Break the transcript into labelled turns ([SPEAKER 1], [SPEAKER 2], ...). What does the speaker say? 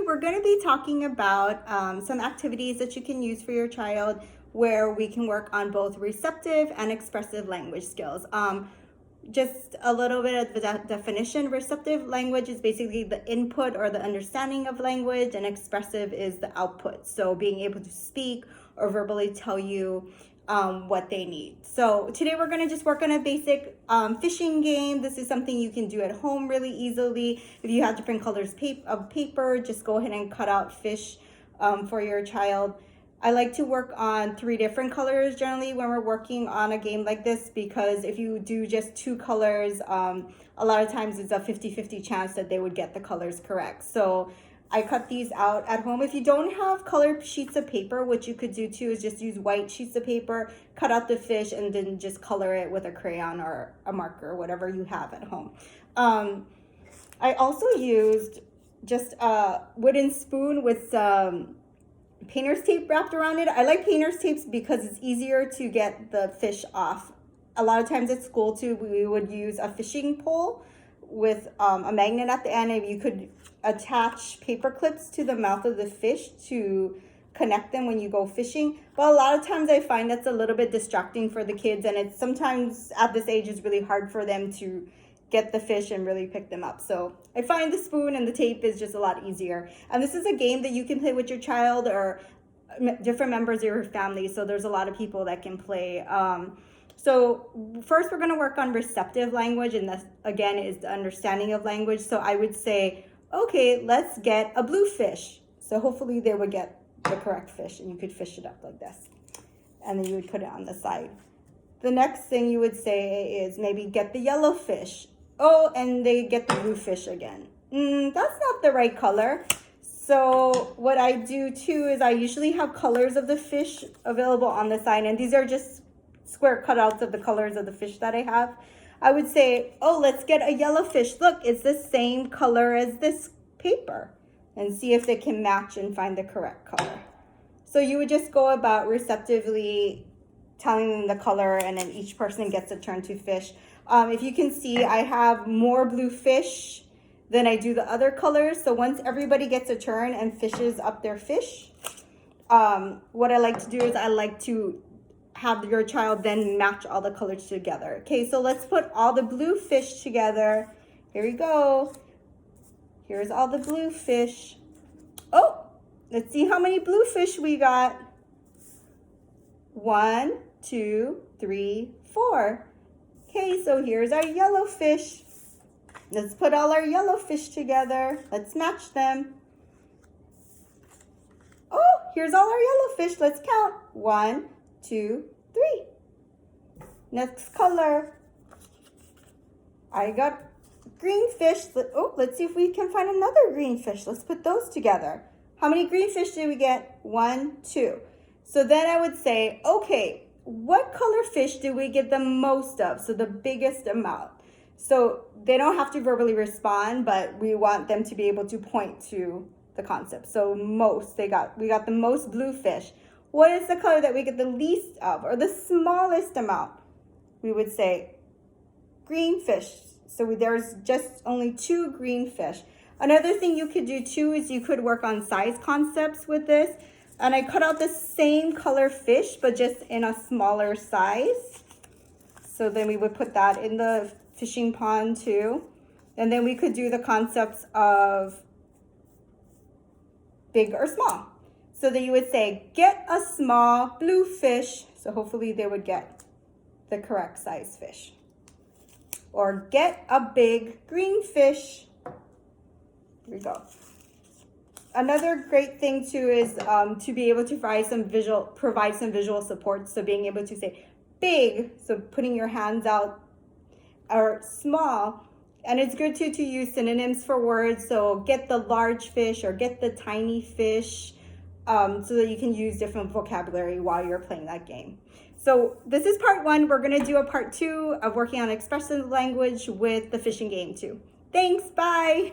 [SPEAKER 1] we're going to be talking about some activities that you can use for your child where we can work on both receptive and expressive language skills. Just a little bit of the definition. Receptive language is basically the input or the understanding of language, and expressive is the output. So being able to speak or verbally tell you what they need. So today we're going to just work on a basic fishing game. This is something you can do at home really easily. If you have different colors of paper, just go ahead and cut out fish for your child. I like to work on 3 different colors generally when we're working on a game like this, because if you do just 2 colors, a lot of times it's a 50-50 chance that they would get the colors correct. So I cut these out at home. If you don't have colored sheets of paper, what you could do too is just use white sheets of paper, cut out the fish, and then just color it with a crayon or a marker, whatever you have at home. I also used just a wooden spoon with some painter's tape wrapped around it. I like painter's tapes because it's easier to get the fish off. A lot of times at school too, we would use a fishing pole with a magnet at the end, and you could attach paper clips to the mouth of the fish to connect them when you go fishing. But a lot of times I find that's a little bit distracting for the kids, and it's sometimes at this age it's really hard for them to get the fish and really pick them up. So I find the spoon and the tape is just a lot easier. And this is a game that you can play with your child or different members of your family. So there's a lot of people that can play. So first we're going to work on receptive language, and that again is the understanding of language. So I would say, okay, let's get a blue fish. So hopefully they would get the correct fish, and you could fish it up like this. And then you would put it on the side. The next thing you would say is maybe get the yellow fish. Oh, and they get the blue fish again. That's not the right color. So what I do too is I usually have colors of the fish available on the side, and these are just square cutouts of the colors of the fish that I have. I would say, oh, let's get a yellow fish. Look, it's the same color as this paper, and see if they can match and find the correct color. So you would just go about receptively telling them the color, and then each person gets a turn to fish. If you can see, I have more blue fish than I do the other colors. So once everybody gets a turn and fishes up their fish, what I like to do is I like to have your child then match all the colors together. Okay, so let's put all the blue fish together. Here we go. Here's all the blue fish. Oh, let's see how many blue fish we got. 1, 2, 3, 4. Okay, so here's our yellow fish. Let's put all our yellow fish together. Let's match them. Oh, here's all our yellow fish. Let's count. 1, 2, 3. Next color. I got green fish. Oh, let's see if we can find another green fish. Let's put those together. How many green fish did we get? 1, 2. So then I would say, okay, what color fish do we get the most of? So the biggest amount. So they don't have to verbally respond, but we want them to be able to point to the concept. So most, we got the most blue fish. What is the color that we get the least of, or the smallest amount? We would say green fish. So there's just only 2 green fish. Another thing you could do too is you could work on size concepts with this. And I cut out the same color fish, but just in a smaller size. So then we would put that in the fishing pond too. And then we could do the concepts of big or small. So that you would say, get a small blue fish. So hopefully they would get the correct size fish. Or get a big green fish. Here we go. Another great thing too is to be able to provide some visual support. So being able to say big, so putting your hands out, or small. And it's good too to use synonyms for words. So get the large fish or get the tiny fish, so that you can use different vocabulary while you're playing that game. So this is part 1. We're going to do a part 2 of working on expressive language with the fishing game too. Thanks, bye.